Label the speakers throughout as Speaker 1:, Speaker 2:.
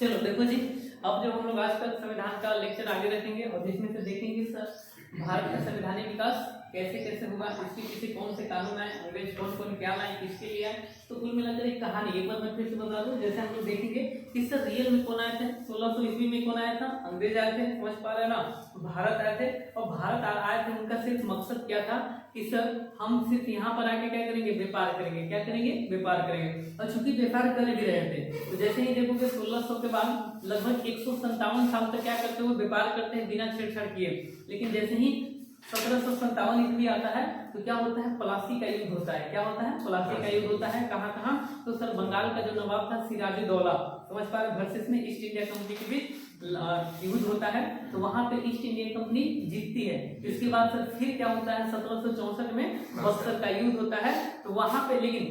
Speaker 1: चलो देखो जी, अब जब हम लोग आज तक संविधान का लेक्चर आगे रखेंगे और जिसमें से देखेंगे सर भारत का संवैधानिक विकास कैसे कैसे हुआ, इसके पीछे कौन से कानून आए, अंग्रेज कौन कौन क्या लाए, किसके लिए आए, तो कुल मिलाकर एक कहानी एक बार मैं फिर से बता दूं। जैसे हम लोग देखेंगे कि सर रियल में कौन आए थे, 1600 ईस्वी में कौन आया था, अंग्रेज आए थे, समझ पा रहे हैं ना, भारत आए थे। और भारत आए थे, उनका सिर्फ मकसद क्या था कि सर हम सिर्फ यहाँ पर आके क्या करेंगे, व्यापार करेंगे। क्या करेंगे? व्यापार करेंगे। और चूंकि व्यापार कर भी रहे थे तो जैसे ही देखोगे 1600 के बाद लगभग 157 साल तक क्या करते हुए व्यापार करते हैं बिना छेड़छाड़ किए। लेकिन जैसे ही 1757 ईस्वी आता है तो क्या होता है, प्लासी का युद्ध होता है। क्या होता है? प्लासी का युद्ध होता है। कहाँ कहाँ? तो सर बंगाल का जो नवाब था सिराजुद्दौला, समझ पा रहे, वर्सेस में ईस्ट इंडिया कंपनी के बीच युद्ध होता है। तो वहां पे ईस्ट इंडिया कंपनी जीतती है। इसके बाद सर फिर क्या होता है, 1764 में बक्सर का युद्ध होता है। तो वहां पे लेकिन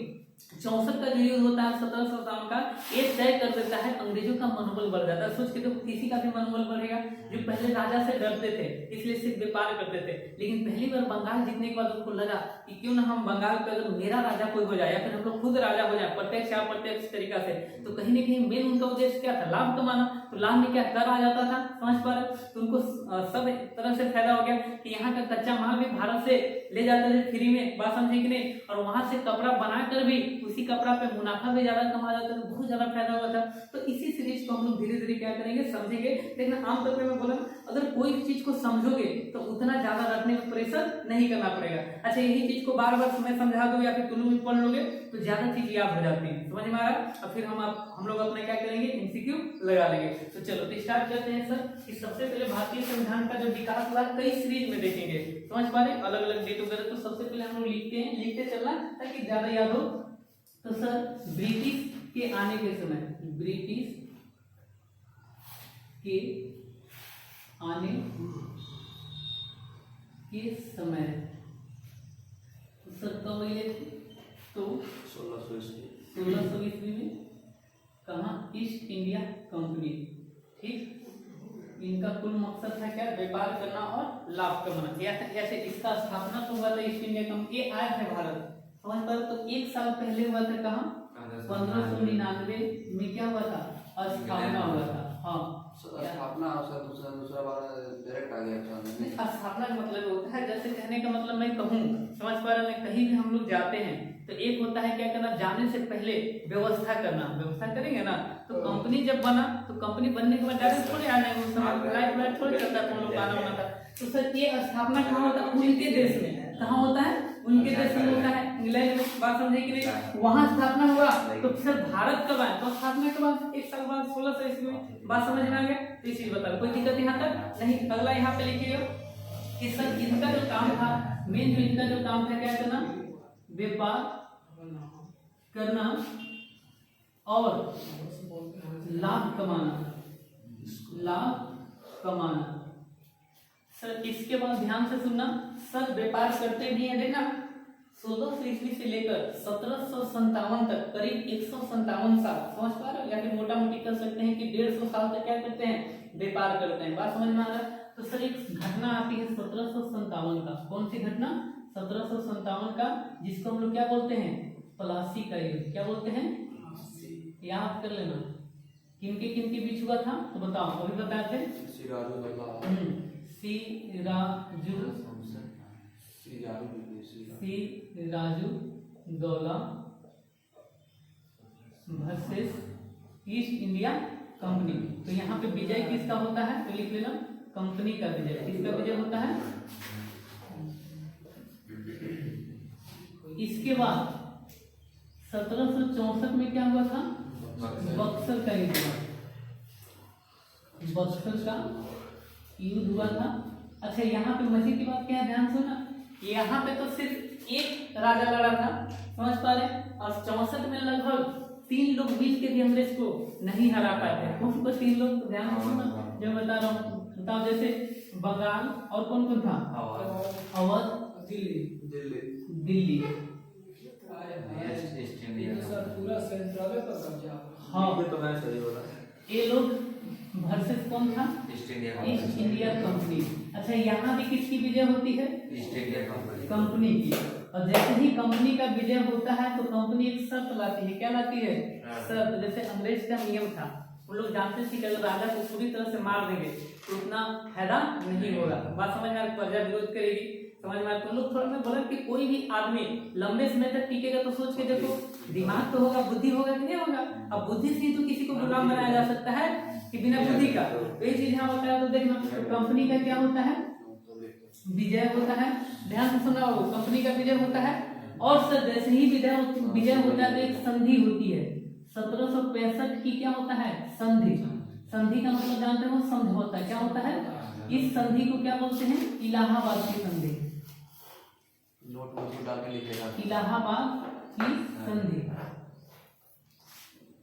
Speaker 1: 64 का जो युद्ध होता है 1757 का, ये तय कर देता है, अंग्रेजों का मनोबल बढ़ जाता है। सोच के देखो, किसी का भी मनोबल बढ़ेगा। जो पहले राजा से डरते थे इसलिए सिर्फ व्यापार करते थे, लेकिन पहली बार बंगाल जीतने के बाद उनको लगा कि क्यों ना हम बंगाल पे अगर मेरा राजा कोई हो जाए या फिर हम लोग खुद राजा हो जाए प्रत्यक्ष या अप्रत्यक्ष तरीका से, तो कहीं ना कहीं मेन उनका उद्देश्य क्या था, लाभ कमाना। तो लाभ में क्या कर आ जाता था, समझ पा रहे, तो उनको सब तरह से फायदा हो गया कि यहाँ का कच्चा माल भी भारत से ले जाते थे फ्री में, बात समझे कि नहीं, और वहां से कपड़ा बनाकर भी उसी कपड़ा पे मुनाफा भी ज्यादा कमा जाता था, बहुत ज्यादा फायदा हुआ था। तो इसी सीरीज को हम लोग धीरे धीरे क्या करेंगे, समझेंगे। लेकिन आमतौर पर मैं बोला, अगर कोई चीज को समझोगे तो उतना ज्यादा रटने में प्रेशर नहीं करना पड़ेगा। अच्छा, यही चीज को बार बार मैं समझा दूं या फिर तुम भी पढ़ लोगे तो ज्यादा चीज याद हो जाती है, समझ में आ रहा है। और फिर हम लोग अपना क्या करेंगे, एमसीक्यू लगा लेंगे। तो चलो तो स्टार्ट करते हैं सर कि सबसे पहले भारतीय संविधान का जो विकास हुआ कई सीरीज में देखेंगे, समझ पा रहे, अलग अलग डेट वगैरह। तो सबसे पहले हम लोग लिखते चलना ताकि ज्यादा याद हो। तो सर ब्रिटिश के आने के समय, ब्रिटिश के आने के समय तो सर कब आए थे, तो 1600 ईस्वी में। कहाँ? ईस्ट इंडिया कंपनी, ठीक। इनका कुल मकसद था क्या, व्यापार करना और लाभ कमाना। ऐसे इसका स्थापना तो हुआ था ईस्ट इंडिया कंपनी, ये आया था भारत, समझ पर। तो एक साल पहले हुआ था, कहाँ? 1599 में क्या हुआ था, स्थापना हुआ था। हाँ,
Speaker 2: स्थापना दूसरा बार डायरेक्ट आ गया।
Speaker 1: स्थापना का मतलब होता है, जैसे कहने का मतलब मैं कहूँ, समझ पा रहे हैं, कहीं भी हम लोग जाते हैं तो एक होता है क्या करना, जाने से पहले व्यवस्था करना। व्यवस्था करेंगे ना, तो कंपनी जब बना तो कंपनी बनने के बाद डायरेक्ट थोड़े आने, उस समय लाइफ थोड़े चलता था, हम लोग आना होना था। तो सर ये स्थापना कहाँ होता है, उनके देश में। कहाँ होता है? उनके देश में होता है, इंग्लैंड में, बात समझे कि नहीं। वहां स्थापना हुआ तो फिर भारत कब आया, तो स्थापना के बाद एक साल बाद 1600 ईस्वी में, बात समझ में आ गया। तो ये चीज बता, कोई दिक्कत यहाँ तक नहीं। अगला यहाँ पे लिखिएगा कि सर इनका जो काम था, मेन जो इनका जो काम था क्या करना, व्यापार करना और लाभ कमाना, लाभ कमाना। सर इसके बाद ध्यान से सुनना, सर व्यापार करते भी हैं, देखना 1600 ईस्वी से लेकर 1757 तक करीब 157 साल, समझ पा रहे हो, या फिर मोटा मोटी कर सकते हैं कि 150 साल तक क्या करते हैं, व्यापार करते हैं। बात समझ में आ रहा है। तो सर एक घटना आती है 1757 का, कौन सी घटना, 1757 का, जिसको हम लोग क्या बोलते हैं, प्लासी का युद्ध। क्या बोलते हैं, याद कर लेना। किनके बीच हुआ था तो बताओ, अभी बताए थे, Sirajuddaula versus East India Company. तो यहाँ पे विजय किसका होता है, तो लिख लेना, कंपनी का विजय। किसका विजय होता है। इसके बाद 1764 में क्या हुआ था, बक्सर का युद्ध हुआ, बक्सर का युद्ध हुआ था। अच्छा, यहाँ पे मजे की बात क्या है, ध्यान सुनना, यहाँ पे तो सिर्फ एक राजा लड़ा था, समझ पा रहे, और 64 में लगभग 3 लोग मिल के भी अंग्रेज को नहीं हरा पाए थे। कौन 3 लोग, तो ध्यान सुनना जो बता रहा हूँ, बताओ। जैसे बंगाल और कौन कौन था, अवध, दिल्ली।
Speaker 3: पूरा सेंट्रल पर कब्जा।
Speaker 1: हाँ,
Speaker 2: तो मैं सही बोला।
Speaker 1: ये लोग वर्सेस कौन था, ईस्ट इंडिया कंपनी। अच्छा, यहाँ भी किसकी विजय होती है,
Speaker 2: ईस्ट इंडिया
Speaker 1: कंपनी की। और जैसे ही कंपनी का विजय होता है तो कंपनी एक शर्त लाती है, क्या लाती है, शर्त। जैसे अंग्रेज का नियम था, उन लोग जानते थे कि अगर राजा को पूरी तरह से मार देंगे तो उतना फायदा नहीं होगा। बात समझ में आ रही? प्रजा विरोध करेगी, समझ में आ रही? तो लोग थोड़ा मैं बोला कि कोई भी आदमी लंबे समय तक टिकेगा तो सोच के देखो, दिमाग तो होगा, बुद्धि होगा कि नहीं होगा। अब बुद्धि से ही तो किसी को गुलाम बनाया जा सकता है कि बिना बुद्धि का। तो ये चीज यहाँ बताया, तो देखना तो कंपनी का क्या होता है, विजय होता है। ध्यान से सुना हो, कंपनी का विजय होता है। और सर जैसे ही विजय होता है तो एक संधि होती है। 1765 की क्या होता है, संधि। संधि का मतलब जानते हो, समझौता। क्या होता है, इस संधि को क्या बोलते हैं, इलाहाबाद की संधि।
Speaker 2: नोट में डाल के लिखेगा
Speaker 1: इलाहाबाद की संधि।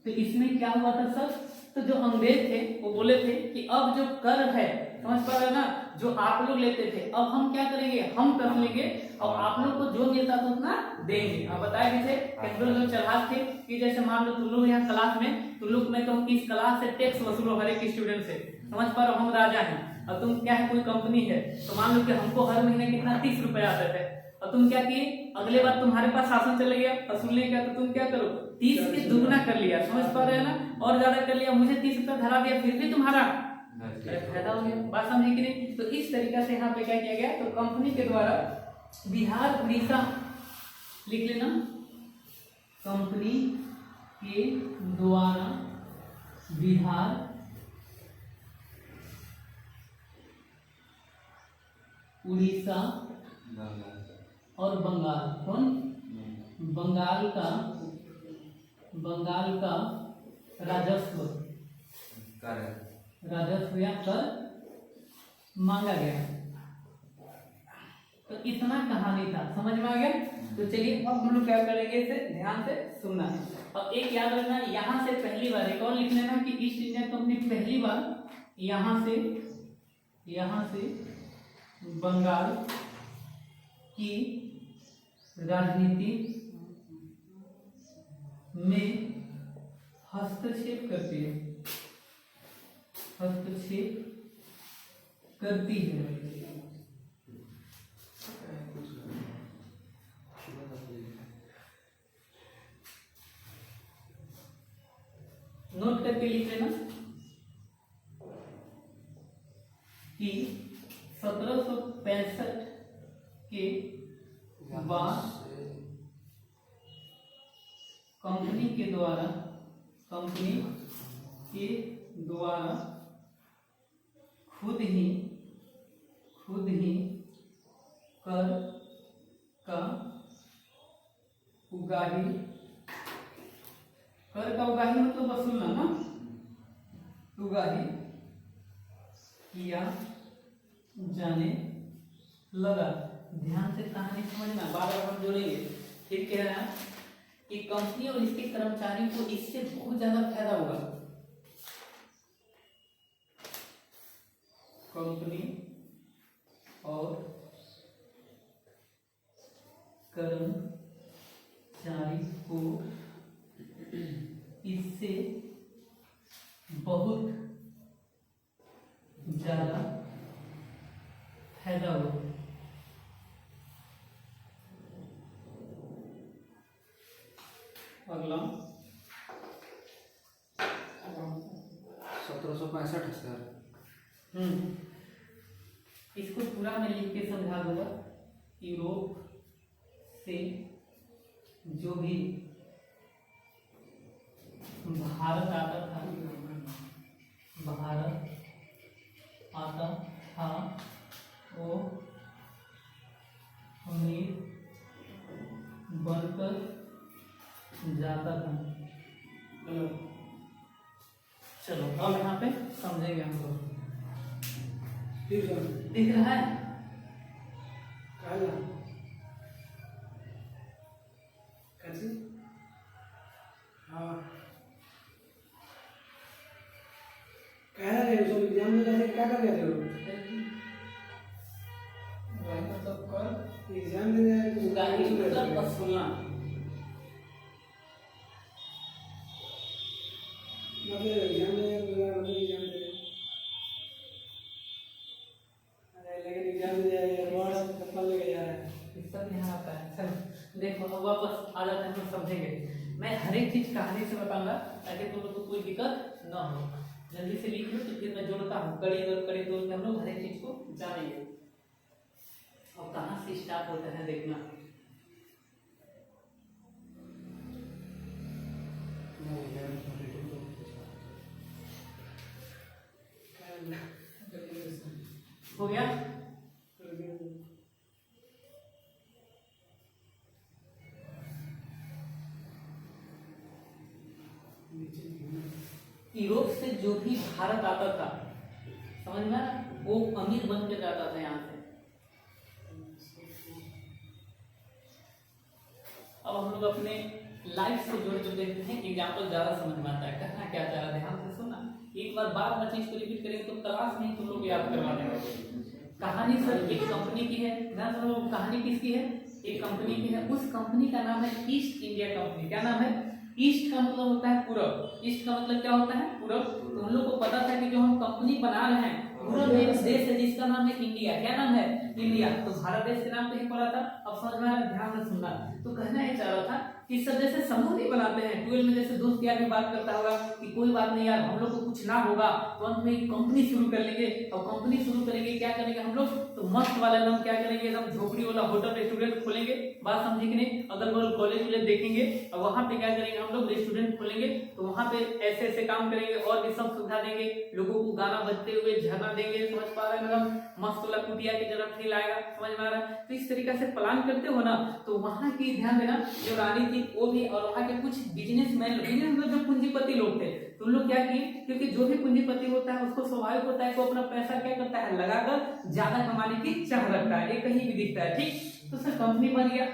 Speaker 1: तो इसमें क्या हुआ था सर, तो जो अंग्रेज थे वो बोले थे कि अब जो कर है, समझ पा रहे ना, जो आप लोग लेते थे अब हम क्या करेंगे, हम कर लेंगे और आप लोग को जो मिलता था उतना देंगे। अब बताए भी थे कैसे लोग चालाक थे कि जैसे मान लो तुम लोग यहाँ क्लास में, तुम लोग मैं कहूँ कि इस क्लास से टैक्स वसूलो हर एक स्टूडेंट से, समझ पा रहे हो, हम राजा हैं और तुम क्या है, कोई कंपनी है, तो मान लो कि हमको हर महीने कितना 30 रुपए आते थे और तुम क्या किए, अगले बार तुम्हारे पास शासन चले गया वसूलने का, तो तुम क्या करो 30 के दुगना कर लिया, समझ पा रहे हैं ना, और ज्यादा कर लिया, मुझे 30 रुपए धरा दिया, फिर भी तुम्हारा फायदा हो गया। बात समझे कि नहीं? तो इस तरीका से यहाँ पे क्या किया गया, तो कंपनी के द्वारा बिहार उड़ीसा, लिख लेना, कंपनी के द्वारा बिहार उड़ीसा और बंगाल, कौन, बंगाल का राजस्व या कर मांगा गया। तो इतना कहानी था, समझ में आ गया? तो चलिए अब हम लोग क्या करेंगे, इसे ध्यान से सुनना है। और एक याद रखना, यहाँ से पहली बार एक और लिख लेना कि ईस्ट इंडिया कंपनी पहली बार यहाँ से बंगाल की राजनीति में हस्तक्षेप करती है, नोट करके लिख लेना कि 1765 के बाद कंपनी के द्वारा खुद ही कर का उगाही मतलब वसूलना ना, उगाही किया जाने लगा। ध्यान से कहानी समझना, बार बार हम जोड़ेंगे। ठीक कह रहे हैं कि कंपनी और इसके कर्मचारियों को इससे बहुत ज्यादा फायदा होगा। कंपनी और कर्मचारी को इससे बहुत ज्यादा फायदा होगा। अगला
Speaker 2: 1765 सर।
Speaker 1: इसको पूरा मैं लिख के समझा दूंगा। यूरोप से जो भी भारत आता था वो अमीर बनकर जाता था। चलो अब यहाँ पे समझेंगे हम लोग। दिख रहा है?
Speaker 3: एग्जाम में जाने क्या कर रहे हो?
Speaker 1: मतलब कर
Speaker 3: एग्जाम में जाए तो
Speaker 1: उगाही मतलब वसूलना,
Speaker 3: मतलब एग्जाम में मतलब एग्जाम में लेकिन एग्जाम में जाए वर्ड पेपर लेके जा रहा है।
Speaker 1: सब यहाँ आता है। चलो देखो अब वापस आ आ जाता है, हम लोग समझेंगे। मैं हर एक चीज कहानी से बताऊंगा ताकि तुम लोग को कोई दिक्कत ना हो। जल्दी से लिख लो तो फिर मैं जोड़ता हूँ, कड़ी दौड़ के हम लोग हर एक चीज को जानेंगे। और कहाँ से स्टार्ट होता है देखना। हो गया? यूरोप से जो भी भारत आता था, समझ में आया? वो अमीर बन के जाता था यहाँ से। अब हम लोग अपने लाइफ से जोड़ के देखते हैं, एग्जाम्पल ज्यादा समझ में आता है। कहना क्या चाह रहा है ध्यान से सुनना। एक बार बार चीज को रिपीट करेंगे तो क्लास में तुम लोग याद करवा देंगे। कहानी सर एक कंपनी की है, ध्यान से सुनो। कहानी किसकी है? एक कंपनी की है। उस कंपनी का नाम है ईस्ट इंडिया कंपनी। क्या नाम है? ईस्ट का मतलब होता है पूरब। ईस्ट का मतलब क्या होता है? पूरब। तो हम लोग को पता था कि जो हम कंपनी बना रहे हैं पूरब में एक देश है जिसका नाम है इंडिया। क्या नाम है? इंडिया। तो भारत देश के नाम पे ही पड़ा था। अब समझ में आ रहा है? ध्यान से सुनना। तो कहना ये चाह रहा था कि सब जैसे समूह नहीं बनाते हैं 12 में, जैसे दोस्त यार भी बात करता होगा कि कोई बात नहीं यार, हम लोग को कुछ ना होगा तो अंत में एक कंपनी शुरू कर लेंगे। और कंपनी शुरू करेंगे, क्या करेंगे हम लोग? तो मस्त वाला एकदम क्या करेंगे, एकदम झोपड़ी वाला होटल रेस्टोरेंट खोलेंगे। बात समझे कि नहीं? अगल बगल कॉलेज वॉलेज देखेंगे और वहाँ पे क्या करेंगे हम लोग? रेस्टोरेंट खोलेंगे। तो वहाँ पे ऐसे ऐसे काम करेंगे और भी सब सुविधा देंगे, लोगों को गाना बजते हुए झरना देंगे। समझ पा रहे हैं? मतलब मस्त वाला कुटिया की तरफ फील आएगा। समझ में आ रहा है? तो इस तरीके से प्लान करते हो ना, तो वहाँ की ध्यान देना जो रानी थी वो भी, और वहाँ के कुछ बिजनेसमैन, बिजनेस जो पूंजीपति लोग थे, तो उन लोग क्या किए, क्योंकि जो भी पूंजीपति होता है उसको स्वाभाविक होता है, वो अपना पैसा क्या करता है? लगाकर ज्यादा कमाने की चाह रखता है। ये कहीं भी दिखता है, ठीक। तो सर कंपनी बन गया,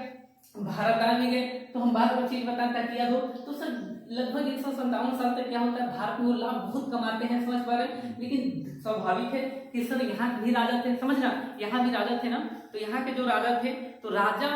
Speaker 1: भारत आ भी गए। तो हम बार बार चीज बताता किया दो। तो सर लगभग 157 साल तक क्या होता है, भारत में वो लाभ बहुत कमाते हैं। समझ पा रहे हैं? लेकिन स्वाभाविक है कि सर यहाँ भी राजा थे, समझना, यहाँ भी राजा थे ना। तो यहाँ के जो राजा थे, तो राजा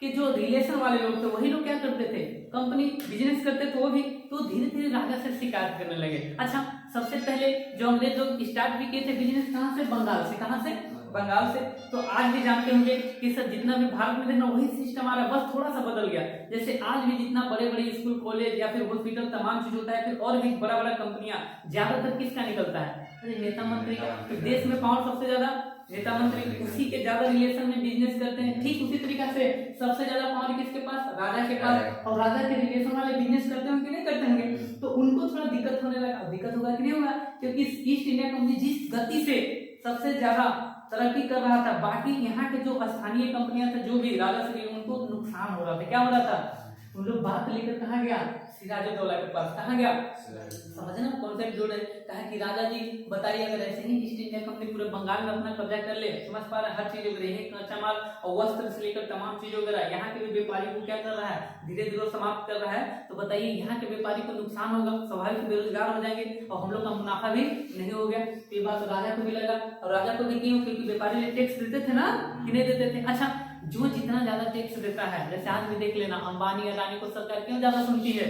Speaker 1: के जो रिलेशन वाले लोग थे वही लोग क्या करते थे? कंपनी बिजनेस करते थे वो भी। तो धीरे धीरे राजा से शिकायत करने लगे। अच्छा, सबसे पहले जो अंग्रेज लोग स्टार्ट भी किए थे बिजनेस, कहाँ से? बंगाल से। कहाँ से? बंगाल से। तो आज भी जानते होंगे कि सर जितना भी भारत में देखना वही सिस्टम आ रहा है, बस थोड़ा सा बदल गया। जैसे आज भी जितना बड़े बड़े स्कूल कॉलेज या फिर हॉस्पिटल तमाम चीज होता है, फिर और भी बड़ा बड़ा कंपनियां, ज्यादातर किसका निकलता है? अरे नेता मंत्री का। तो देश में पावर सबसे ज्यादा नेता मंत्री, उसी के ज्यादा रिलेशन में बिजनेस करते हैं। ठीक उसी तरीके से सबसे ज्यादा पावर किसके पास? राजा के पास। और राजा के रिलेशन वाले बिजनेस करते होंगे कि नहीं करते होंगे? तो उनको थोड़ा दिक्कत होने लगा। दिक्कत होगा कि नहीं होगा? क्योंकि ईस्ट इंडिया कंपनी जिस गति से सबसे ज्यादा तरक्की कर रहा था, बाकी यहाँ के जो स्थानीय कंपनियां थे, जो भी राजा श्री, उनको नुकसान हो रहा था। क्या हो रहा था? उन लोग बात लेकर कहाँ गया? सिराजुद्दौला के पास। कहाँ गया? समझना कॉन्सेप्ट जोड़े। कहा कि राजा जी बताइए, अगर ऐसे ही ईस्ट इंडिया कंपनी पूरे बंगाल में अपना कब्जा कर ले, समझ पा रहे हैं, हर चीज वगैरह कच्चा माल और वस्त्र से लेकर तमाम चीज वगैरह यहाँ के भी व्यापारी को क्या कर रहा है? धीरे धीरे समाप्त कर रहा है। तो बताइए यहाँ के व्यापारी को नुकसान होगा, स्वाभाविक बेरोजगार हो जाएंगे और हम लोग का मुनाफा भी नहीं हो गया। तो ये बात राजा को भी लगा। और राजा को भी क्यों? क्योंकि व्यापारी टैक्स देते थे ना, कि नहीं देते थे? अच्छा, जो जितना ज्यादा टैक्स देता है, जैसे आज भी देख लेना, अंबानी अडानी को सरकार क्यों ज्यादा सुनती है?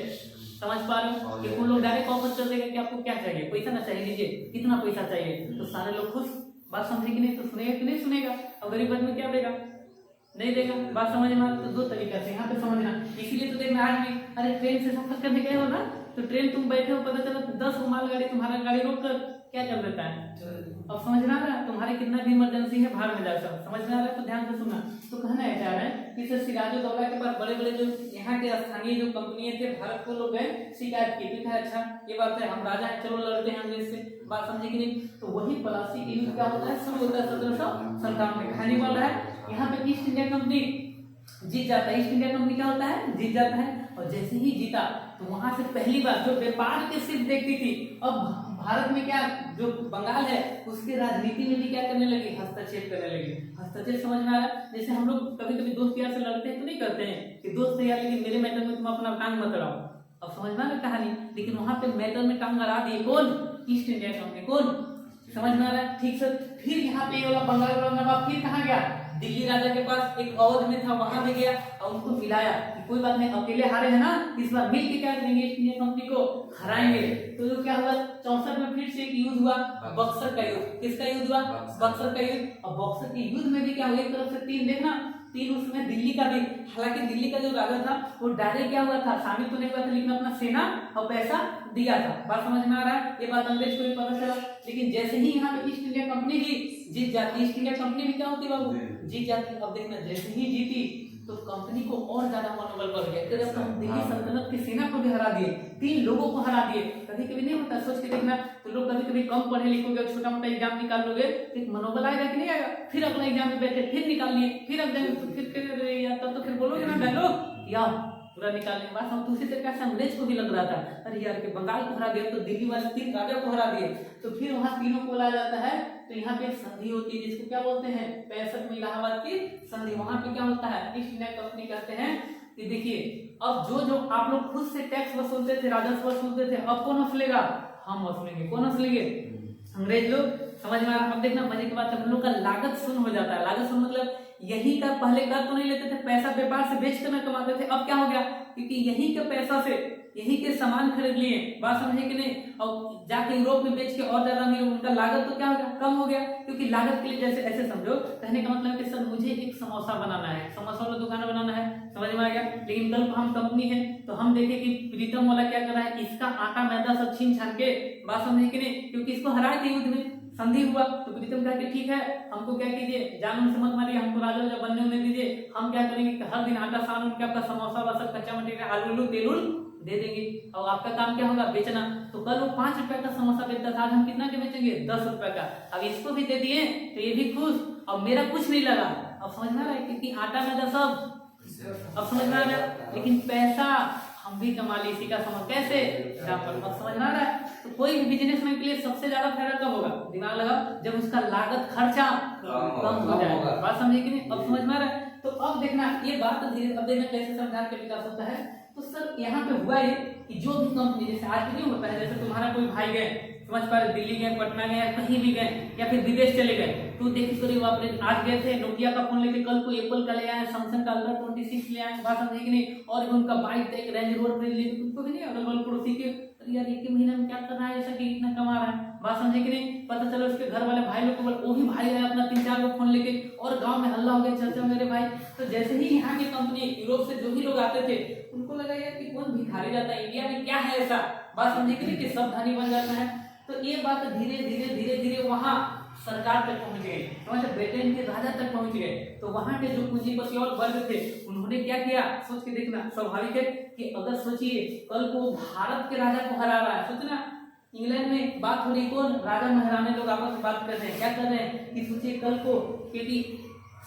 Speaker 1: समझ पा रहे हो? कि उन लोग डायरेक्ट ऑफर कर देगा कि आपको क्या चाहिए, पैसा ना चाहिए, लीजिए, कितना पैसा चाहिए। तो सारे लोग खुश। बात समझे कि नहीं? तो सुनेगा कि नहीं सुनेगा? और गरीब आदमी क्या देगा? नहीं देगा। बात समझ में? तो दो तरीका से यहाँ पे समझना। इसीलिए तो देखना आज भी, अरे ट्रेन से सफर करने गए हो ना, तो ट्रेन तुम बैठे हो, पता चला 10 मालगाड़ी तुम्हारा गाड़ी रोक कर क्या कर देता है? अब समझ में आ रहा है? तुम्हारे कितना भी इमरजेंसी है, बाहर में जाकर समझ में आ रहा है? तो ध्यान से सुनना। तो कहना है चाह रहे हैं कि सर सिराजुद्दौला के पास बड़े बड़े जो यहाँ के स्थानीय जो कंपनियां थे, भारत को लोग गए शिकायत की। ठीक है, अच्छा ये बात है, हम राजा है, चलो लड़ते हैं अंग्रेज से। बात समझे कि नहीं? तो वही प्लासी के युद्ध क्या होता है? शुरू होता है 1757 में। कहानी बोल रहा है यहाँ पे ईस्ट इंडिया कंपनी जीत जाता है। ईस्ट इंडिया कंपनी क्या होता है? जीत जाता है। और जैसे ही जीता तो वहां से पहली बार जो व्यापार के सिर्फ देखती थी, अब भारत में क्या, जो बंगाल है उसके राजनीति में भी क्या करने लगी? हस्तक्षेप करने लगी। हस्तक्षेप समझ में आ रहा है? जैसे हम लोग कभी कभी दोस्त यार से लड़ते हैं तो नहीं करते हैं कि दोस्त यार लेकिन मेरे मैटर में तुम अपना टांग मत अड़ाओ। अब समझ में आ रहा कहानी? लेकिन वहां पे मैटर में टांग अड़ा दिए कौन? East India company. कौन? समझ में आ रहा है? ठीक सर। फिर यहाँ पे वाला बंगाल वाला नवाब फिर कहाँ गया? दिल्ली राजा के पास, एक अवध में था, वहां भी गया और उनको मिलाया कि कोई बात नहीं, अकेले हारे हैं ना, इस बार मिल के क्या करेंगे, ईस्ट इंडिया कंपनी को हराएंगे। तो क्या हुआ? 64 में फिर से एक युद्ध हुआ, बक्सर का युद्ध। किसका युद्ध हुआ? बक्सर का युद्ध। और बक्सर के युद्ध में भी क्या हुआ? एक तरफ से 3 देखना, तीन उसमें दिल्ली का भी, हालांकि दिल्ली का जो राजा था वो डायरेक्ट क्या हुआ था, शामिल तो नहीं हुआ था, लेकिन अपना सेना और पैसा दिया था। बात समझ में आ रहा है? ये बात अंग्रेज को भी पता चला। लेकिन जैसे ही यहाँ पे ईस्ट इंडिया कंपनी भी जीत जाती, ईस्ट इंडिया कंपनी भी क्या होती बाबू, जीत जाती। अब देखना जैसे ही जीती तो कंपनी को और ज्यादा मनोबल बढ़ गया, फिर अब हम दिल्ली सल्तनत की सेना को भी हरा दिए, 3 लोगों को हरा दिए। कभी कभी नहीं होता, सोच के देखना, तो लोग कभी कभी कम पढ़े लिखोगे, छोटा मोटा एग्जाम निकाल लोगे, एक मनोबल आएगा कि नहीं आएगा? फिर अगला एग्जाम में बैठे, फिर निकाल लिए, फिर एग्जाम, तो फिर या तब तो फिर बोलोगे ना डायलॉग या पूरा निकालने के बाद हम दूसरी तरीके से अंग्रेज को भी लग रहा था, अरे यार के बंगाल को हरा दिया तो दिल्ली वाले 3 राजा को हरा दिए, तो फिर वहां तीनों को लाया जाता है। तो यहाँ पे संधि होती है जिसको क्या बोलते हैं, 65 में इलाहाबाद की संधि। वहां पे क्या होता है, ईस्ट इंडिया कंपनी कहते हैं कि देखिए अब जो आप लोग खुद से टैक्स वसूलते थे, राजस्व वसूलते थे, अब कौन वसूलेगा, हम वसूलेंगे। कौन वसूलेंगे, अंग्रेज लोग। समझ में आ रहा है? अब देखना मजे की बात है, हम लोग का लागत शून्य हो जाता है। लागत शून्य मतलब यही का पहले कर तो नहीं लेते थे, पैसा व्यापार से बेच कर कमाते थे, अब क्या हो गया, क्योंकि यही के पैसा से यही के सामान खरीद लिए, बात समझे कि नहीं, और जाके यूरोप में बेच के और ज्यादा अमीर, उनका लागत तो क्या हो गया, कम हो गया। क्योंकि लागत के लिए जैसे ऐसे समझो, कहने का मतलब कि सर मुझे एक समोसा बनाना है, समोसा वाला दुकान बनाना है, समझ में आ गया। लेकिन कल को हम कंपनी है तो हम देखें कि प्रीतम वाला क्या कर रहा है, इसका आटा मैदा सब छीन छान के, बात समझे कि नहीं, क्योंकि इसको हरा के युद्ध में संधि हुआ, तो प्रीतम कहा कि ठीक है हमको क्या कीजिए, जानवर से मत मारिए, हमको राजा राजा बनने उन्हें दीजिए, हम क्या करेंगे कि हर दिन आटा सान उनके आपका समोसा वाला सब कच्चा मटेरियल आलू तेल दे देंगे, और आपका काम क्या होगा, बेचना। तो कल वो 5 रुपए का समोसा बेचता था, आज हम कितना के बेचेंगे, 10 रुपए का। अब इसको भी दे दिए तो ये भी खुश, अब मेरा कुछ नहीं लगा। अब समझ में आ रहा है, क्योंकि आटा मैदा सब अब समझ में आ रहा है, लेकिन पैसा हम भी कमा ली इसी का समझ कैसे, अब समझ में आ रहा है। तो कोई भी बिजनेसमैन के लिए सबसे ज्यादा फायदा कब होगा, दिमाग लगाओ, जब उसका लागत खर्चा कम हो जाए, बात समझे कि नहीं, अब समझ में आ रहा है। तो अब देखना ये बात धीरे, अब देखना कैसे संविधान का विकास होता है। तो सर यहाँ पे हुआ ये कि जो भी कंपनी, जैसे आज नहीं होता है, जैसे तुम्हारा कोई भाई गए, समझ पा रहे, दिल्ली गए, पटना गए, कहीं भी गए, या फिर विदेश चले गए, तो देखिए करीब आपने आज गए थे नोकिया का फोन लेके, कल को एप्पल का ले आए, सैमसंग का अल्ट्रा 26 ले आए, बात समझे कि नहीं, और उनका बाइक एक रेंज रोवर खरीद ली, उनको भी नहीं अगल बगल पड़ोसी के, अरे यार एक महीना में क्या कर रहा है ऐसा कि इतना कमा रहा है, बात समझे कि नहीं। पता चला उसके घर वाले भाई लोग को, वो भी भाई है अपना 3-4 फोन लेके, और गांव में हल्ला हो गया, चर्चा मेरे भाई। तो जैसे ही यहाँ की कंपनी, यूरोप से जो भी लोग आते थे, उनको लगा यार कि कौन भिखारी जाता है, इंडिया में क्या है ऐसा, बात समझे कि नहीं, कि सब धनी बन जाता है। तो ये बात धीरे धीरे वहां सरकार तक पहुंच गए, समझ, ब्रिटेन के राजा तक पहुंच गए। तो वहां के जो पूंजीपति और वर्ग थे, उन्होंने क्या किया, सोच के देखना, स्वाभाविक है कि अगर सोचिए कल को भारत के राजा को हरा रहा है, सोचना इंग्लैंड में बात हो रही, कौन राजा महारानी लोग आपस में बात कर रहे हैं, क्या कर रहे हैं कि सोचिए कल को, क्योंकि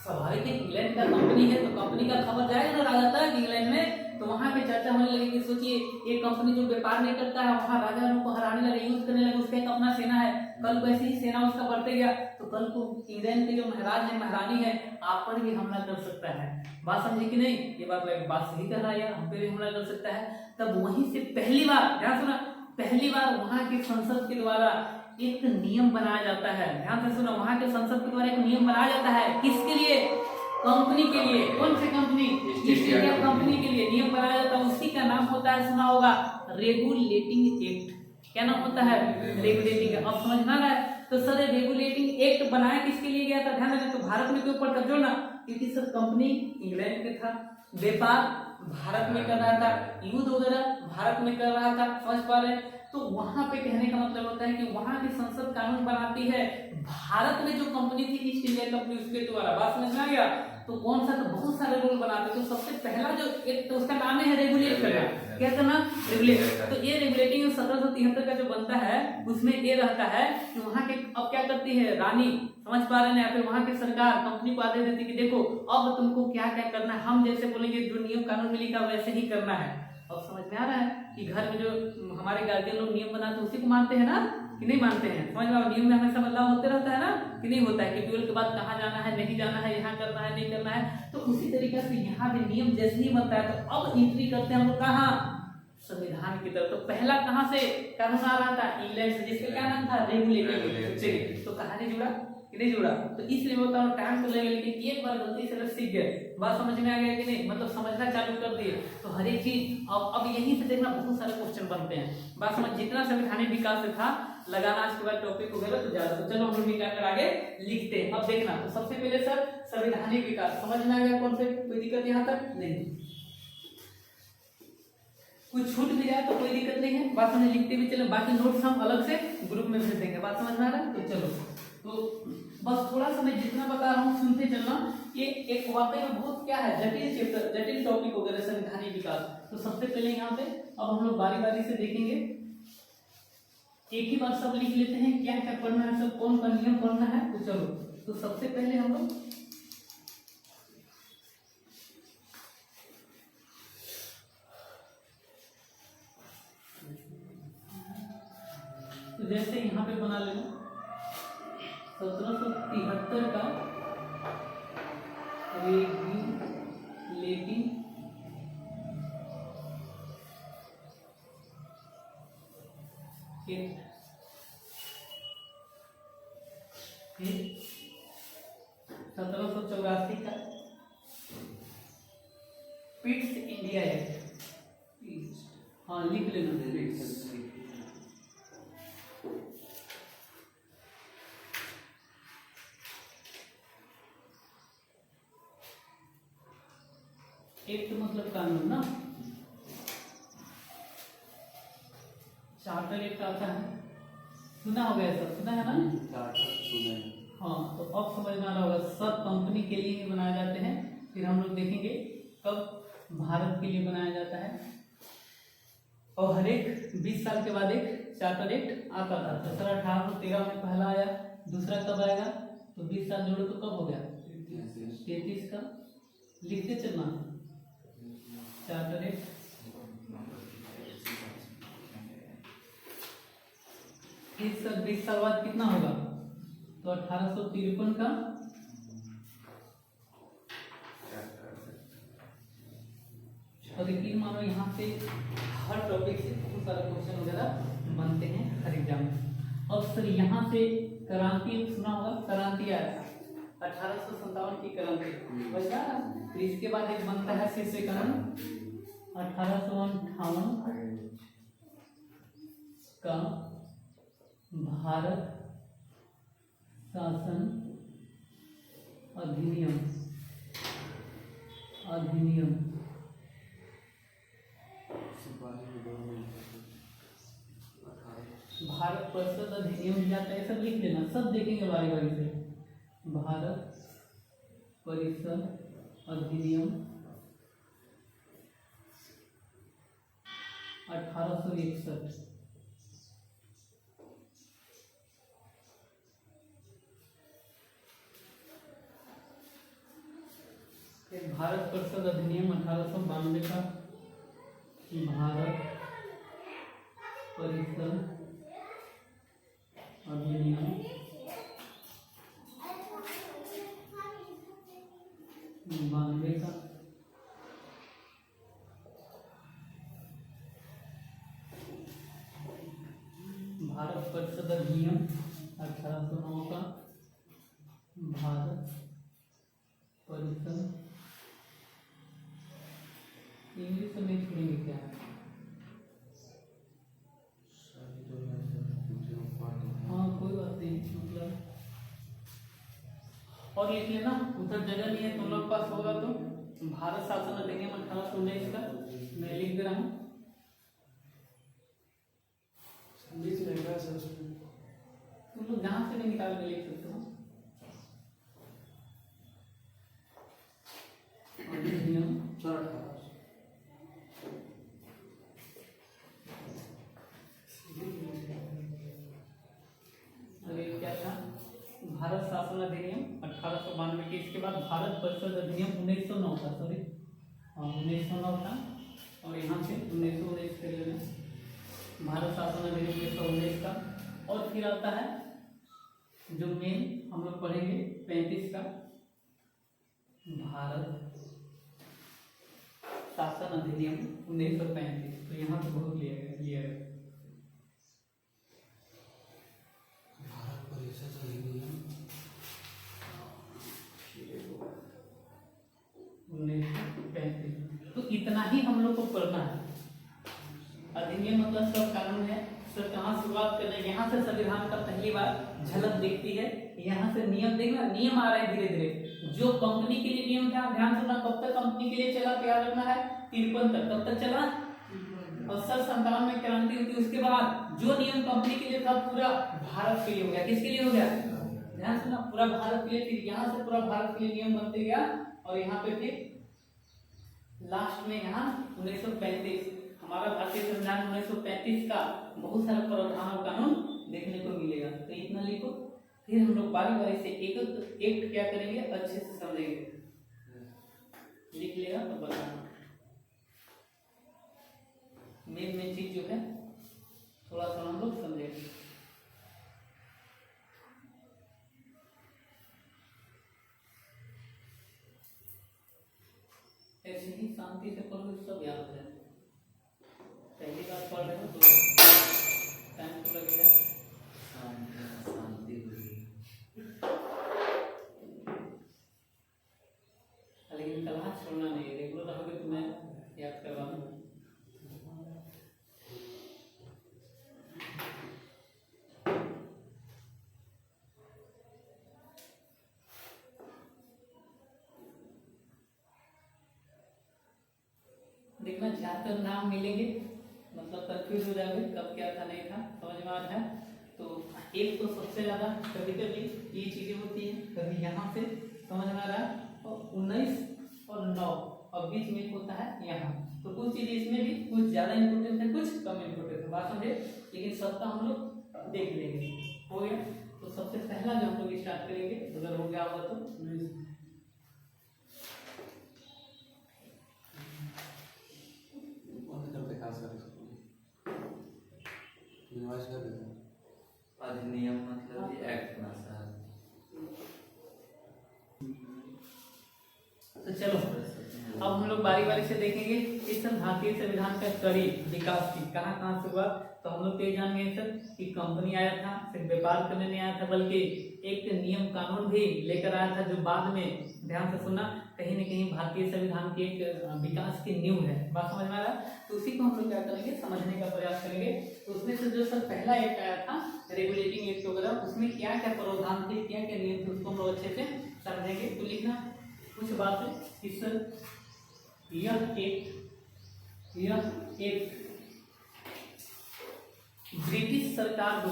Speaker 1: स्वाभाविक है इंग्लैंड का कंपनी है तो कंपनी का खबर जाएगा ना राजा तक इंग्लैंड में, तो वहां पे चर्चा होने लगी कि सोचिए ये कंपनी जो व्यापार नहीं करता है, वहां राजा लोग को हराने लगे, यूज करने लगे, उसका एक अपना सेना है, कल को ऐसी ही सेना उसका बढ़ते गया, तो कल को इंग्लैंड के जो महाराज है, महारानी है, आप पर भी हमला कर सकता है, बात समझे कि नहीं। ये बात सही कर रहा है यार, हम पे भी हमला कर सकता है। तब वहीं से पहली बार, ध्यान सुना, पहली बार वहां की संसद के द्वारा एक नियम बनाया जाता है, ध्यान से सुनो, वहां के संसद के द्वारा एक नियम बनाया जाता है, किसके लिए, कंपनी के लिए। कौन सी कंपनी, ईस्ट इंडिया कंपनी के लिए नियम बनाया जाता है, उसी का नाम होता है, सुना होगा, रेगुलेटिंग एक्ट। क्या नाम होता है, रेगुलेटिंग। अब समझ में आ रहा है। तो सर रेगुलेटिंग एक्ट बनाया किसके लिए गया था, ध्यान रखना, तो भारत में क्यों पड़ता जो ना, क्योंकि सर कंपनी इंग्लैंड में था, व्यापार भारत में कर रहा था, युद्ध वगैरह भारत में कर रहा था, समझ पा रहे हैं। तो वहां पे कहने का मतलब होता है कि वहां की संसद कानून बनाती है, भारत में जो कंपनी थी ईस्ट इंडिया कंपनी, उसके द्वारा, बात समझ में आ गया। तो कौन सा, तो बहुत सारे रूल बनाते, तो सबसे पहला जो एक, तो उसका नाम है रेगुलेट करना, क्या करना, रेगुलेट। तो ये रेगुलेटिंग 1773 का जो बनता है, उसमें ये रहता है कि वहां के, अब क्या करती है रानी, समझ पा रहे हैं, या फिर वहां की सरकार कंपनी को आदेश देती कि देखो अब तुमको क्या क्या करना है, हम जैसे बोलेंगे जो नियम कानून में लिखा वैसे ही करना है। अब समझ में आ रहा है कि घर में जो हमारे गार्जियन लोग नियम बनाते हैं उसी को मानते हैं ना, कि नहीं मानते हैं, समझ में, नियम में हमेशा बदलाव होते रहता है ना, कि नहीं होता है, कि 12 के बाद कहाँ जाना है, नहीं जाना है, यहाँ करना है, नहीं करना है। तो उसी तरीके से यहाँ भी नियम जैसे ही बनता है, तो अब एंट्री करते हैं हम लोग कहाँ, संविधान की तरफ। तो पहला कहाँ से कानून आ रहा था, इंग्लैंड से, जिसका क्या नाम था, रेगुलेटिंग। तो कहानी जुड़ा कि नहीं जुड़ा, तो इसलिए मैं बता रहा हूँ टाइम तो लगेगा, लेकिन एक बार गलती से सीख गए, बात समझ में आ गया कि नहीं, मतलब समझना चालू कर दिए तो हर एक चीज अब यहीं से देखना बहुत सारे क्वेश्चन बनते हैं। बात समझ, जितना संवैधानिक विकास से था लगाना, इसके बाद टॉपिक वगैरह तो ज्यादा, तो चलो हम लोग क्या कर आगे लिखते हैं। अब देखना, तो सबसे पहले सर संवैधानिक विकास समझ में आ गया, कौन से कोई दिक्कत यहाँ तक नहीं, कुछ छूट भी जाए तो कोई दिक्कत नहीं है, बात समझ लिखते भी चले, बाकी नोट्स हम अलग से ग्रुप में भेज देंगे, बात समझ में आ रहा है। तो चलो, तो बस थोड़ा सा मैं जितना बता रहा हूँ सुनते चलना, ये एक वाकई में बहुत क्या है जटिल चैप्टर, जटिल टॉपिक वगैरह संवैधानिक विकास। तो सबसे पहले यहाँ पे अब हम लोग बारी बारी से देखेंगे, एक ही बार सब लिख लेते हैं क्या क्या पढ़ना है, सब कौन सा नियम पढ़ना है। तो चलो, तो सबसे पहले हम लोग तो जैसे यहाँ पे बना लेना 1773 का रेगुलेटिंग एक्ट, फिर 1784 का पिट्स इंडिया एक्ट, हाँ लिख लेना, एक्ट मतलब कानून ना, चार्टर एक्ट आता है, सुना होगा सब, सुना है ना, हाँ। तो अब समझ में आ रहा होगा, सब कंपनी के लिए ही बनाए जाते हैं, फिर हम लोग देखेंगे कब भारत के लिए बनाया जाता है, और हर एक 20 साल के बाद एक चार्टर एक्ट आता था। तो सर 1813 में पहला आया, दूसरा कब आएगा, तो 20 साल जोड़ो तो कब हो गया 33 का, लिखते चलना चार्टर एक्ट, फिर सर 20 साल बाद कितना होगा, तो 1853 का और यकीन मानो यहाँ से हर टॉपिक से बहुत सारे क्वेश्चन वगैरह बनते हैं हर एग्जाम में। अब सर यहाँ से क्रांति सुना होगा, क्रांति आया था 1857 की क्रांति बचा, फिर इसके बाद एक बनता है शीर्षे कानून 1858 का भारत शासन अधिनियम, भारत परिषद अधिनियम जाता है, सब लिख लेना, सब देखेंगे बारी बारी से। भारत परिषद अधिनियम 1861, भारत परिषद अधिनियम 1892 का भारत परिषद अधिनियम 92 का भारत परिषद अधिनियम 1809 का भारत परिषद, इंग्लिश में छोड़ेंगे क्या, हाँ कोई बात नहीं, मतलब और लिख लेना, उधर जगह नहीं है तुम लोग पास होगा तो भारत शासन अधिनियम 1819 का मैं लिख दे रहा हूँ, तुम लोग जहाँ से भी निकाल के लिख सकते हो। अधिनियम क्या था, भारत शासन अधिनियम 1892 के, इसके बाद भारत परिषद अधिनियम 1909 था, सॉरी हाँ 1909 था, और यहाँ से 1919 कर लेना, भारत शासन अधिनियम 1919 का। और फिर आता है जो मेन हम लोग पढ़ेंगे 35 का भारत शासन अधिनियम 1935, तो यहाँ पे बहुत लिया गया
Speaker 2: भारत परिषद अधिनियम
Speaker 1: ही हम लोग को पढ़ना है। अधिनियम मतलब सब कानून है। सर कहाँ शुरुआत कर रहे हैं, यहाँ से संविधान का पहली बार झलक दिखती है। यहाँ से नियम देखना, नियम आ रहे हैं धीरे धीरे। जो कंपनी के लिए नियम था, ध्यान रखना, कब तक कंपनी के लिए चला, याद रखना है 53 तक। कब तक चला? और 57 में क्रांति हुई। उसके बाद जो नियम कंपनी के लिए था पूरा भारत के लिए हो गया। किसके लिए हो गया? ध्यान सुना, पूरा भारत के लिए। फिर यहाँ से पूरा भारत के लिए नियम बनते गया और यहाँ पे फिर लास्ट में यहाँ 1935 हमारा भारतीय संविधान 1935 का बहुत सारा प्रावधान और कानून देखने को मिलेगा। तो इतना लिखो, फिर हम लोग बारी बारी से एक एक क्या करेंगे, अच्छे से समझेंगे। लिख लेगा तो बताना। मेन चीज जो है थोड़ा सा हम लोग समझेंगे। ऐसे ही शांति से पढ़ो, सब याद हो जाए। पहली बार पढ़ रहे हो तो टाइम तो लगेगा।
Speaker 2: शांति
Speaker 1: लेकिन क्लास छोड़ना नहीं है, रेगुलर रहोगे तो मैं याद करवा दूँ। देखना ज्यादातर नाम मिलेंगे, मतलब कंफ्यूज हो जाओगे कब क्या था नहीं था, समझ में आ रहा है। तो एक तो सबसे ज्यादा कभी कभी ये चीजें होती हैं, कभी यहाँ से समझ में आ रहा है, और 19 और 9 और बीच में होता है यहाँ। तो कुछ चीजें इसमें भी कुछ ज्यादा इंपोर्टेंट है, कुछ कम इंपोर्टेंट है, बात समझे। लेकिन सबका हम लोग देख लेंगे। हो गया? तो सबसे पहला जो हम लोग स्टार्ट करेंगे, अगर हो गया होगा तो
Speaker 2: अधिनियम मतलब ये एक्ट ना सर।
Speaker 1: तो चलो अब हम लोग बारी बारी से देखेंगे इस भारतीय संविधान का करीब विकास की कहाँ कहाँ से हुआ। तो हम लोग ये जान गए सर कि कंपनी आया था, सिर्फ व्यापार करने नहीं आया था, बल्कि एक नियम कानून भी लेकर आया था, जो बाद में, ध्यान से सुनना, कहीं न कहीं भारतीय संविधान की एक विकास की नींव है। बात समझ में आ रहा है? तो उसी को हम लोग क्या करेंगे, समझने का प्रयास करेंगे। तो उसमें से जो सर पहला एक्ट आया था रेगुलेटिंग एक्ट वगैरह, उसमें क्या क्या प्रावधान थे, क्या क्या नियम थे, उसको हम लोग अच्छे से समझेंगे। तो लिखना कुछ बात है कि सर यह एक ब्रिटिश सरकार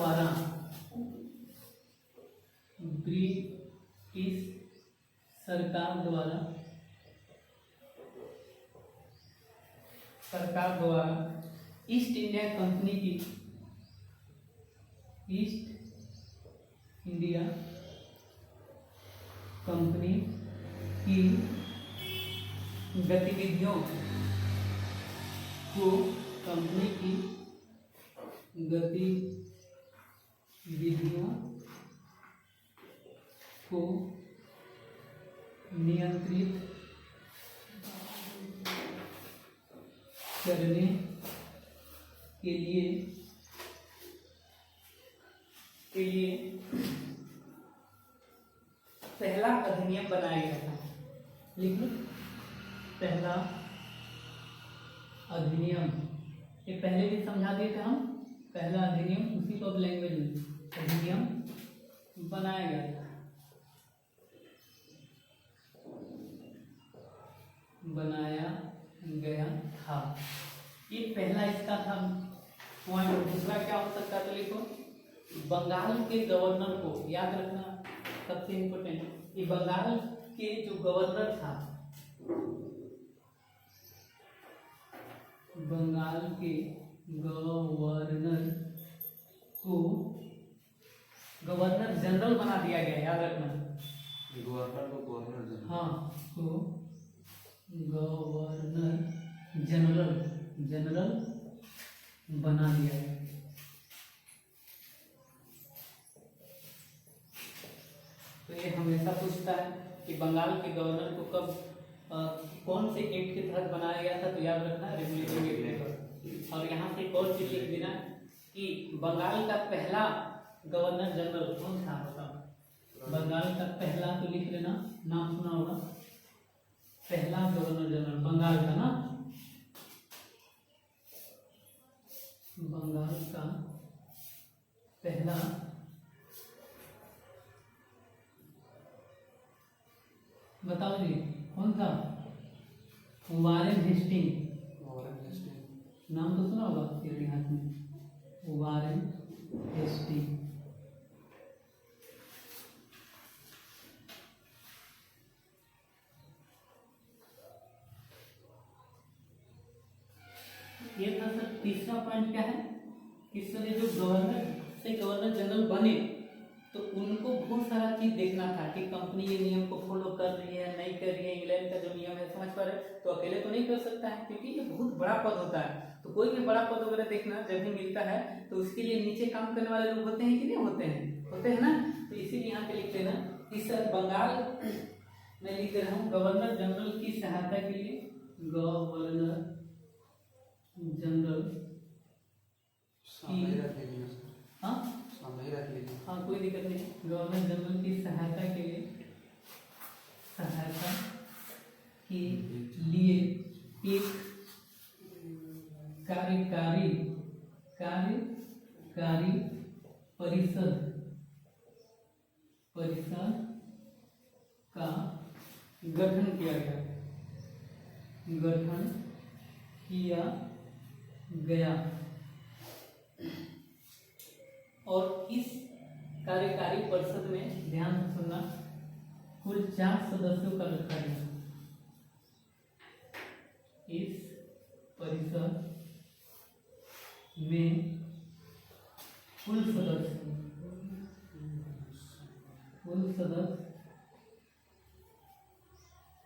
Speaker 1: द्वारा ईस्ट इंडिया कंपनी की गतिविधियों को नियंत्रित करने के लिए पहला अधिनियम बनाया गया था। लिख लो, पहला अधिनियम। ये पहले भी समझा दिए थे हम। पहला अधिनियम, उसी को अब लैंग्वेज में अधिनियम बनाया गया था। ये पहला इसका था पॉइंट। दूसरा क्या हो सकता है, तो लिखो बंगाल के गवर्नर को, याद रखना सबसे इम्पोर्टेंट, ये बंगाल के जो गवर्नर था, बंगाल के गवर्नर को गवर्नर जनरल बना दिया गया, याद रखना।
Speaker 2: गवर्नर को गवर्नर जनरल,
Speaker 1: हाँ, तो गवर्नर जनरल बना दिया गया। तो ये हमेशा पूछता है कि बंगाल के गवर्नर को कब कौन से एक्ट के तहत बनाया गया था, तो याद रखना रेगुलेटिंग एक्ट। और यहाँ से एक और चीज लिख देना कि बंगाल का पहला गवर्नर जनरल कौन था, बताओ। बंगाल का पहला, तो लिख लेना, नाम सुना होगा, पहला गवर्नर जनरल बंगाल का ना, बंगाल का पहला बताओ जी कौन था? Warren Hastings.
Speaker 2: Warren Hastings.
Speaker 1: नाम तो सुना होगा इतिहास में, वारेन हेस्टिंग। ये था सर तीसरा पॉइंट क्या है कि सर ये जो गवर्नर जनरल बने तो उनको बहुत सारा चीज देखना था कि कंपनी ये नियम को फॉलो कर रही है नहीं कर रही है, इंग्लैंड का जो नियम है समझ पा रहे हैं? तो अकेले तो नहीं कर सकता है क्योंकि ये बहुत बड़ा पद होता है। तो कोई भी बड़ा पद वगैरह देखना जब भी मिलता है तो उसके लिए नीचे काम करने वाले लोग होते हैं कि नहीं होते हैं? होते हैं ना। तो इसीलिए यहाँ पे लिख देना कि सर बंगाल में लिख रहा हूँ गवर्नर जनरल की सहायता के लिए, गवर्नर जनरल
Speaker 2: सामने रख लीजिए सर।
Speaker 1: हाँ
Speaker 2: सामने रख लीजिए।
Speaker 1: हाँ कोई दिक्कत नहीं। गवर्नर जनरल की सहायता के लिए, सहायता के लिए एक कार्यकारी परिषद का गठन किया गया और इस कार्यकारी परिषद में ध्यान से सुनना कुल 4 सदस्यों का रखा गया। इस परिषद में कुल सदस्य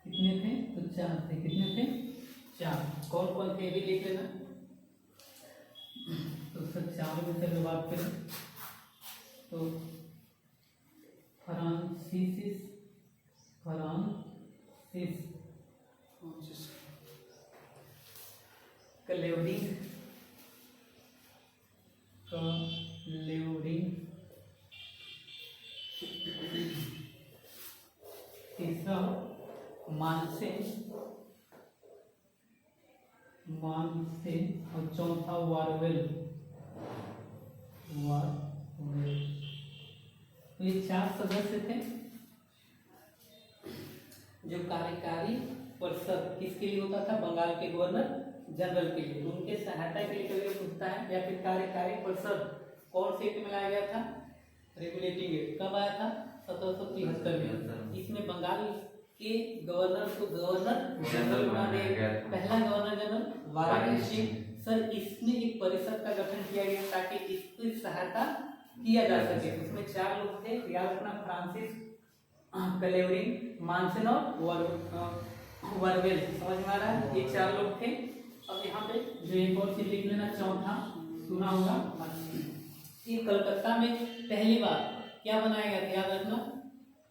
Speaker 1: कितने थे? तो 4 थे। कितने थे? 4। कौन कौन थे भी लिख लेना। तो सर 4 में से बात करें तो फ्रांसिस क्लेवरिंग तीसरा मानसेन और चौथा वारवेल। तो ये 4 सदस्य थे जो कार्यकारी परिषद किसके लिए होता था? बंगाल के गवर्नर जनरल के लिए। तो उनके सहायता के लिए कभी पूछता है। या फिर कार्यकारी परिषद कौन से एक्ट में लाया गया था? Regulating act. कब आया था? 1773 में। इसमें बंगाल के गवर्नर को गवर्नर जनरल बना दिया गया। पहला governor general Warren Hastings. Sir इसमें एक परिषद का गठन किया गया ताकि इसकी सहायता किया जा सके। इसमें 4 लोग थे, याद रखना, फ्रांसिस क्लेवरिंग, मानसेन और वारवेल। समझ में आ रहा है? ये 4 लोग थे। अब यहाँ पे जो एक और चीज लिख लेना, चौथा सुना होगा, ये कलकत्ता में पहली बार क्या बनाया गया था? याद रखना,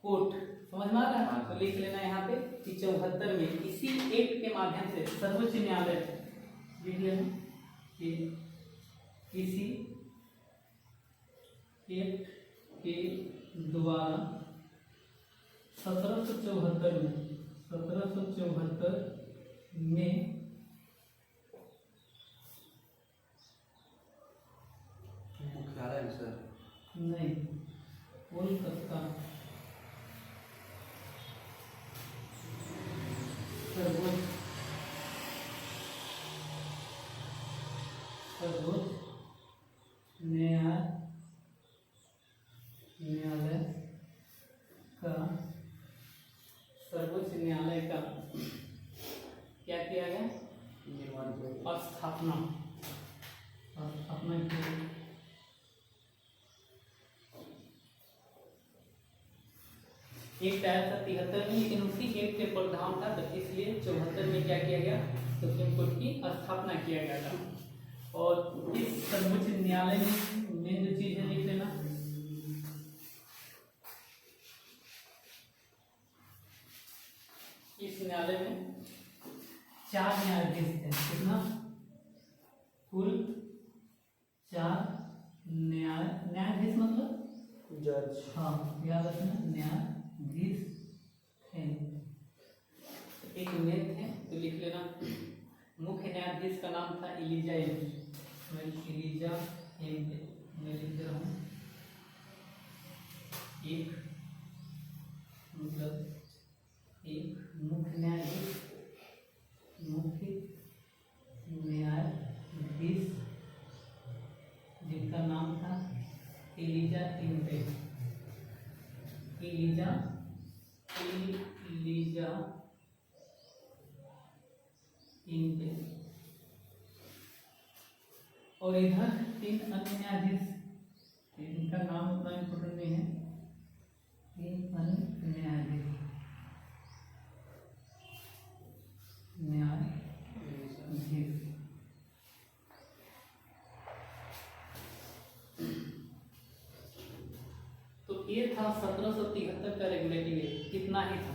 Speaker 1: कोर्ट। समझ में आ रहा है? तो लिख लेना यहाँ पे कि 74 में इसी एक्ट के माध्यम से सर्वोच्च न्यायालय लिख लेना कि इसी एक्ट के द्वारा 1774 में
Speaker 2: मुख्यालय में सर
Speaker 1: नहीं, कोलकाता सर्वोच्च न्यायालय का क्या किया गया? स्थापना की। एक आया था 73 में, लेकिन उसी एक के प्रावधान था, तो इसलिए 74 में क्या किया गया? सुप्रीम कोर्ट की स्थापना किया गया था। और इस सर्वोच्च न्यायालय में मेन जो चीज है लिख लेना, इस न्यायालय में 4 न्यायाधीश थे। कितना? कुल 4 न्यायाधीश मतलब
Speaker 3: जज।
Speaker 1: हाँ याद रखना, न्यायाधीश थे। एक मेन थे तो लिख लेना, मुख्य न्यायाधीश का नाम था इलिजा एम। मैं इलीजा एम्पे मैं लिख रहा हूँ एक मतलब एक मुख्य न्यायाधीश जिनका नाम था इलीजा एम्पे। इलीजा एम्पे और इधर 3 अन्य न्यायाधीश, इनका नाम उतना इम्पोर्टेंट नहीं है। 3 अन्य न्यायाधीश तो ये था 1773 का रेगुलेटिंग एक्ट, कितना ही था।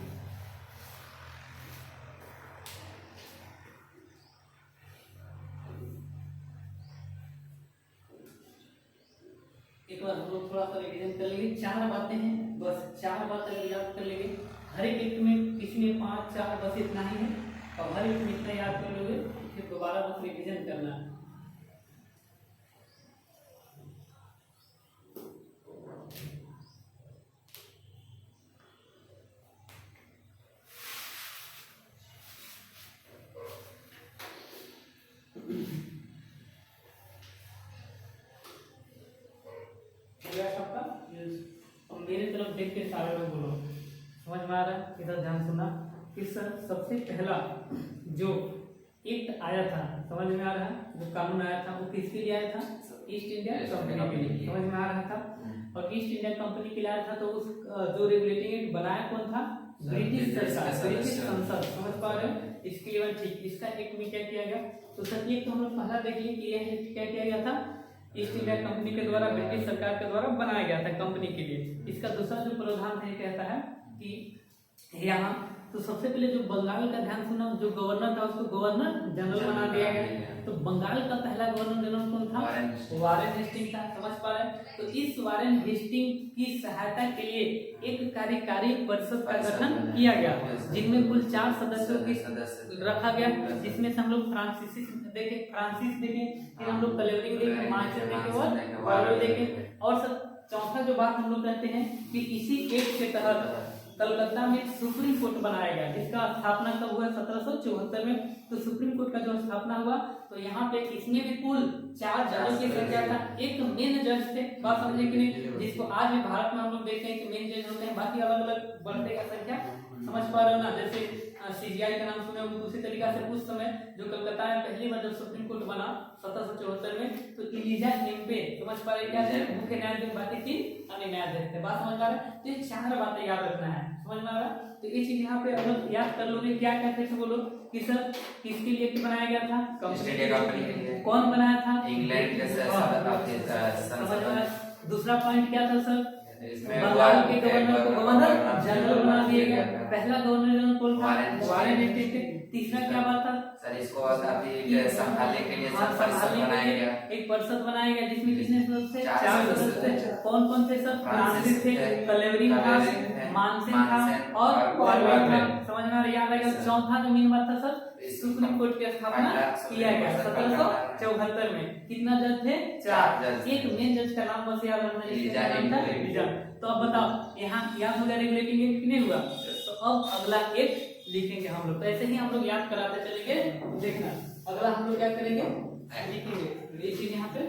Speaker 1: एक बार हम लोग थोड़ा सा रिवीजन कर लेंगे। 4 बातें हैं, बस 4 बातें याद कर लेंगे। हर एक एक्ट में किसी में 5 4 बस इतना ही है, और हर एक में इतना याद कर लोगे, फिर दोबारा बस रिवीजन करना है। मेरे तरफ देख के सारे लोग बोलो, समझ में आ रहा है? इधर ध्यान सुनना कि सर सबसे पहला जो एक्ट आया था, समझ में आ रहा है, जो कानून आया था वो किसके लिए आया था? ईस्ट इंडिया कंपनी के लिए, समझ में आ रहा था। और ईस्ट इंडिया कंपनी के लिए आया था, तो उस जो रेगुलेटिंग एक्ट बनाया कौन था? ब्रिटिश सरकार, ब्रिटिश संसद, समझ पा रहे हो? इसके लिए ठीक इसका एक्ट में क्या किया गया? तो सर एक तो हम लोग पहला देख लिए कि यह एक्ट क्या किया गया था? ईस्ट इंडिया कंपनी के द्वारा, ब्रिटिश सरकार के द्वारा बनाया गया था कंपनी के लिए। इसका दूसरा जो प्रावधान है कहता है कि यहाँ तो सबसे पहले जो बंगाल का ध्यान सुना, जो गवर्नर था उसको गवर्नर जनरल बना दिया गया। तो बंगाल का पहला गवर्नर जनरल कौन था? वारेन हेस्टिंग था, समझ पा रहे हैं? तो इस वारेन हेस्टिंग की सहायता के लिए एक कार्यकारी परिषद का गठन किया गया, जिनमें कुल 4 सदस्यों की रखा गया, जिसमें से हम लोग फ्रांसिस देखे, फिर हम लोग कलेवरिंग देखे, मार्शल देखे और वालों देखे। और चौथा जो बात हम लोग कहते हैं कि इसी एक्ट के तहत कलकत्ता में सुप्रीम कोर्ट बनाया गया, जिसका स्थापना कब हुआ? 1774 में। तो सुप्रीम कोर्ट का जो स्थापना हुआ, तो यहाँ पे इसमें भी कुल 4 जजों की संख्या था। एक मेन जज थे, बात समझे कि नहीं? जिसको आज भी भारत में हम लोग देखते हैं कि मेन जज होते हैं, बाकी अलग अलग बढ़ते का संख्या, समझ पा रहे हो ना? जैसे सीजीआई का नाम सुने होंगे, उसी तरीका से उस समय जो कलकत्ता में पहली बार जब सुप्रीम कोर्ट बना 1774 में, तो इलीजा एम्पे, समझ पा रहे क्या थे? मुख्य न्यायाधीश, बाकी 3 अन्य न्यायाधीश थे। बात समझ पा रहे? तो ये 4 बातें याद रखना है, समझ में आ रहा? तो ये चीज यहाँ पे अगर याद कर लोगे, क्या क्या थे बोलो कि सर किसके लिए एक्ट बनाया गया था? कंपनी के लिए। कौन बनाया था?
Speaker 2: इंग्लैंड के
Speaker 1: दूसरा पॉइंट क्या था सर? बंगाल के गवर्नर को गवर्नर जनरल बना दिया गया। पहला गवर्नर जनरल कौन था? वारेन हेस्टिंग थे। तीसरा क्या बात था
Speaker 2: सर? इसको अभी संभालने के लिए
Speaker 1: एक परिषद बनाया गया, जिसमें कितने सदस्य? 4 सदस्य थे। कौन कौन थे सर? फ्रांसिस थे, कलेवरिंग था, मानसिंह था और वालवे था, समझ में याद आएगा? चौथा जो मेन बात था सर, सुप्रीम कोर्ट की स्थापना किया गया 1774 में। कितना जज थे? 4। एक मेन जज का नाम बस याद रखना, जिसका नाम था इलीजा। तो अब बताओ यहाँ याद हो गया रेगुलेटिंग एक्ट नहीं हुआ? तो अब अगला एक्ट लिखेंगे हम लोग। तो ऐसे ही हम लोग याद कराते चलेंगे। देखना अगला हम लोग क्या करेंगे, लिखेंगे ये चीज यहाँ पे